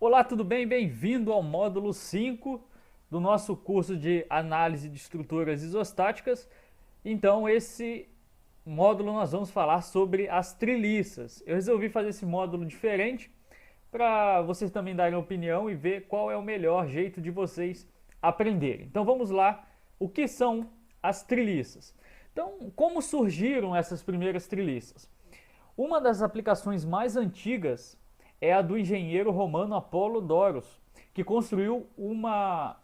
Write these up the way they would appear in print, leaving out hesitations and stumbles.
Olá, tudo bem? Bem-vindo ao módulo 5 do nosso curso de análise de estruturas isostáticas. Então, esse módulo nós vamos falar sobre as treliças. Eu resolvi fazer esse módulo diferente para vocês também darem opinião e ver qual é o melhor jeito de vocês aprenderem. Então, vamos lá. O que são as treliças? Então, como surgiram essas primeiras treliças? Uma das aplicações mais antigas é a do engenheiro romano Apollodoros, que construiu uma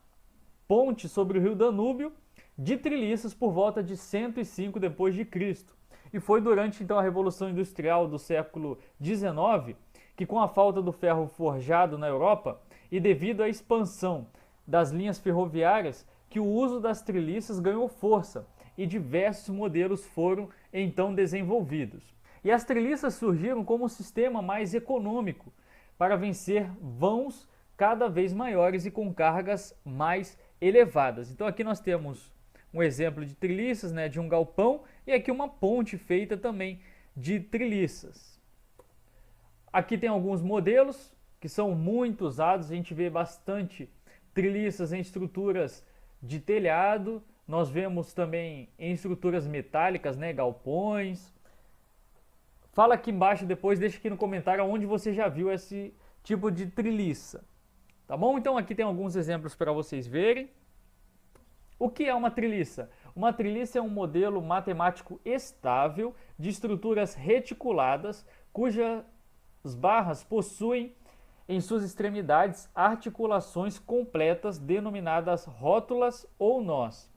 ponte sobre o rio Danúbio de treliças por volta de 105 depois de Cristo. E foi durante então a Revolução Industrial do século XIX que, com a falta do ferro forjado na Europa e devido à expansão das linhas ferroviárias, que o uso das treliças ganhou força e diversos modelos foram então desenvolvidos. E as treliças surgiram como um sistema mais econômico para vencer vãos cada vez maiores e com cargas mais elevadas. Então aqui nós temos um exemplo de treliças, né, de um galpão, e aqui uma ponte feita também de treliças. Aqui tem alguns modelos que são muito usados, a gente vê bastante treliças em estruturas de telhado, nós vemos também em estruturas metálicas, né, galpões. Fala aqui embaixo depois, deixa aqui no comentário onde você já viu esse tipo de treliça. Tá bom? Então aqui tem alguns exemplos para vocês verem. O que é uma treliça? Uma treliça é um modelo matemático estável de estruturas reticuladas cujas barras possuem em suas extremidades articulações completas denominadas rótulas ou nós.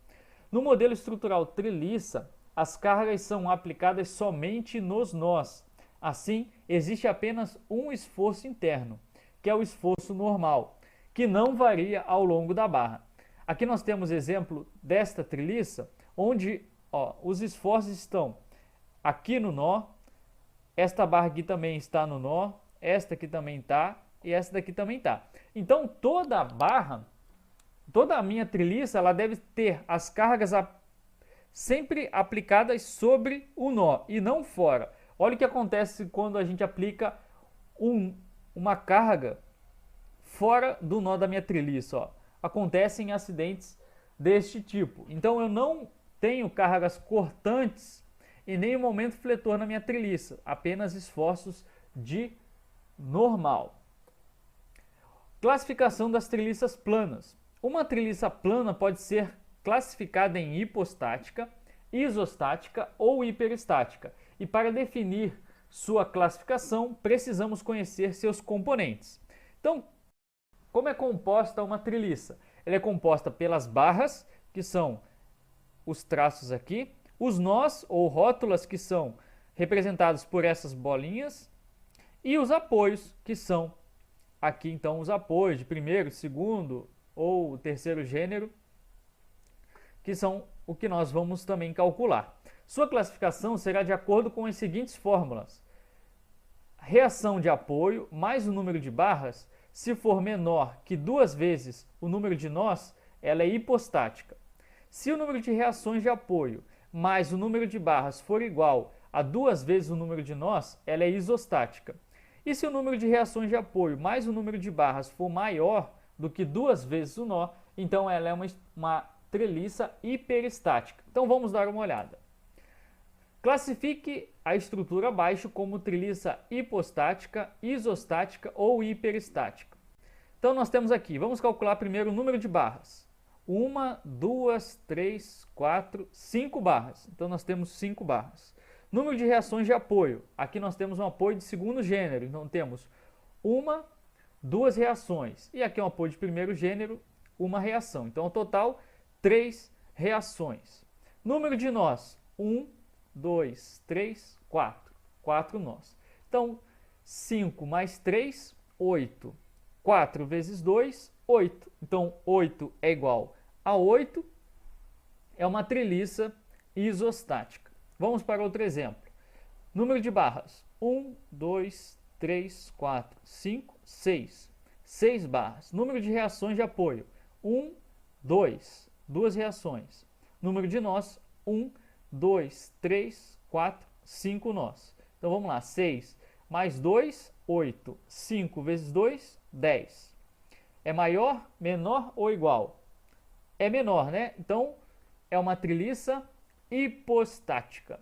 No modelo estrutural treliça, as cargas são aplicadas somente nos nós. Assim, existe apenas um esforço interno, que é o esforço normal, que não varia ao longo da barra. Aqui nós temos exemplo desta treliça, onde os esforços estão aqui no nó, esta barra aqui também está no nó, esta aqui também está e esta daqui também está. Então toda a barra, toda a minha treliça, ela deve ter as cargas sempre aplicadas sobre o nó e não fora. Olha o que acontece quando a gente aplica uma carga fora do nó da minha treliça. Acontecem acidentes deste tipo. Então eu não tenho cargas cortantes e nem momento fletor na minha treliça, apenas esforços de normal. Classificação das treliças planas. Uma treliça plana pode ser classificada em hipostática, isostática ou hiperestática. E para definir sua classificação, precisamos conhecer seus componentes. Então, como é composta uma treliça? Ela é composta pelas barras, que são os traços aqui, os nós ou rótulas, que são representados por essas bolinhas, e os apoios, que são aqui então os apoios de primeiro, segundo ou terceiro gênero, que são o que nós vamos também calcular. Sua classificação será de acordo com as seguintes fórmulas: reação de apoio mais o número de barras, se for menor que 2 vezes o número de nós, ela é hipostática. Se o número de reações de apoio mais o número de barras for igual a 2 vezes o número de nós, ela é isostática. E se o número de reações de apoio mais o número de barras for maior do que 2 vezes o nó, então ela é uma treliça hiperestática. Então vamos dar uma olhada. Classifique a estrutura abaixo como treliça hipostática, isostática ou hiperestática. Então nós temos aqui, vamos calcular primeiro o número de barras. 1, 2, 3, 4, 5 barras. Então nós temos 5 barras. Número de reações de apoio. Aqui nós temos um apoio de segundo gênero. Então temos 1, 2 reações. E aqui é um apoio de primeiro gênero, uma reação. Então ao total, 3 reações. Número de nós. 1, 2, 3, 4. 4 nós. Então 5 mais 3, 8. 4 vezes 2, 8. Então 8 é igual a 8. É uma treliça isostática. Vamos para outro exemplo. Número de barras. 1, 2, 3, 4, 5, 6. 6 barras. Número de reações de apoio. 1, 2. 2 reações. Número de nós. 1, 2, 3, 4, 5 nós. Então vamos lá. 6 mais 2, 8. 5 vezes 2, 10. É maior, menor ou igual? É menor, né? Então, é uma treliça hipostática.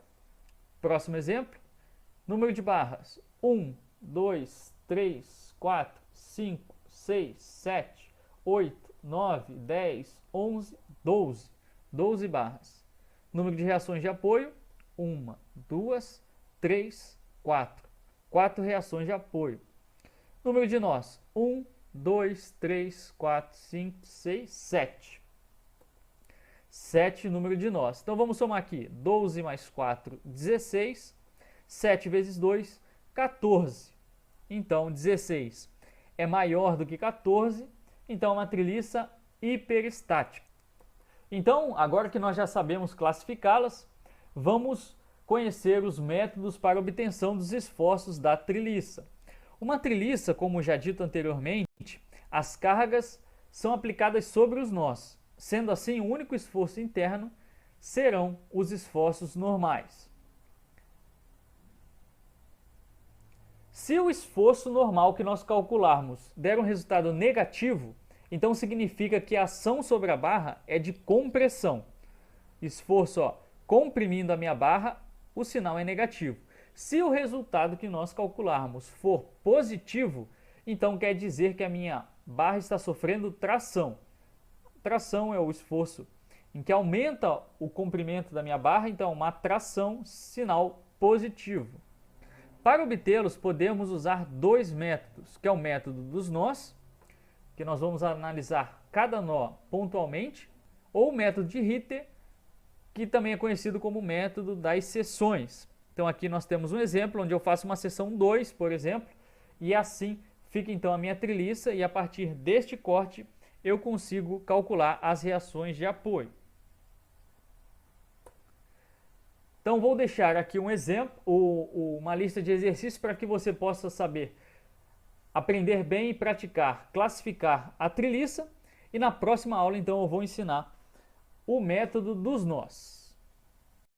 Próximo exemplo. Número de barras: 1, 2, 3, 4, 5, 6, 7, 8, 9, 10, 11, 12. 12 barras. Número de reações de apoio: 1, 2, 3, 4. 4 reações de apoio. Número de nós: 1, 2, 3, 4, 5, 6, 7. 7 número de nós. Então vamos somar aqui: 12 mais 4, 16. 7 vezes 2, 14. Então 16 é maior do que 14, então é uma treliça hiperestática. Então, agora que nós já sabemos classificá-las, vamos conhecer os métodos para obtenção dos esforços da treliça. Uma treliça, como já dito anteriormente, as cargas são aplicadas sobre os nós. Sendo assim, o único esforço interno serão os esforços normais. Se o esforço normal que nós calcularmos der um resultado negativo, então significa que a ação sobre a barra é de compressão. Esforço, comprimindo a minha barra, o sinal é negativo. Se o resultado que nós calcularmos for positivo, então quer dizer que a minha barra está sofrendo tração. Tração é o esforço em que aumenta o comprimento da minha barra, então uma tração, sinal positivo. Para obtê-los, podemos usar dois métodos, que é o método dos nós, que nós vamos analisar cada nó pontualmente, ou o método de Ritter, que também é conhecido como método das seções. Então aqui nós temos um exemplo onde eu faço uma seção 2, por exemplo, e assim fica então a minha treliça, e a partir deste corte eu consigo calcular as reações de apoio. Então vou deixar aqui um exemplo, uma lista de exercícios para que você possa saber aprender bem e praticar, classificar a treliça. E na próxima aula então eu vou ensinar o método dos nós.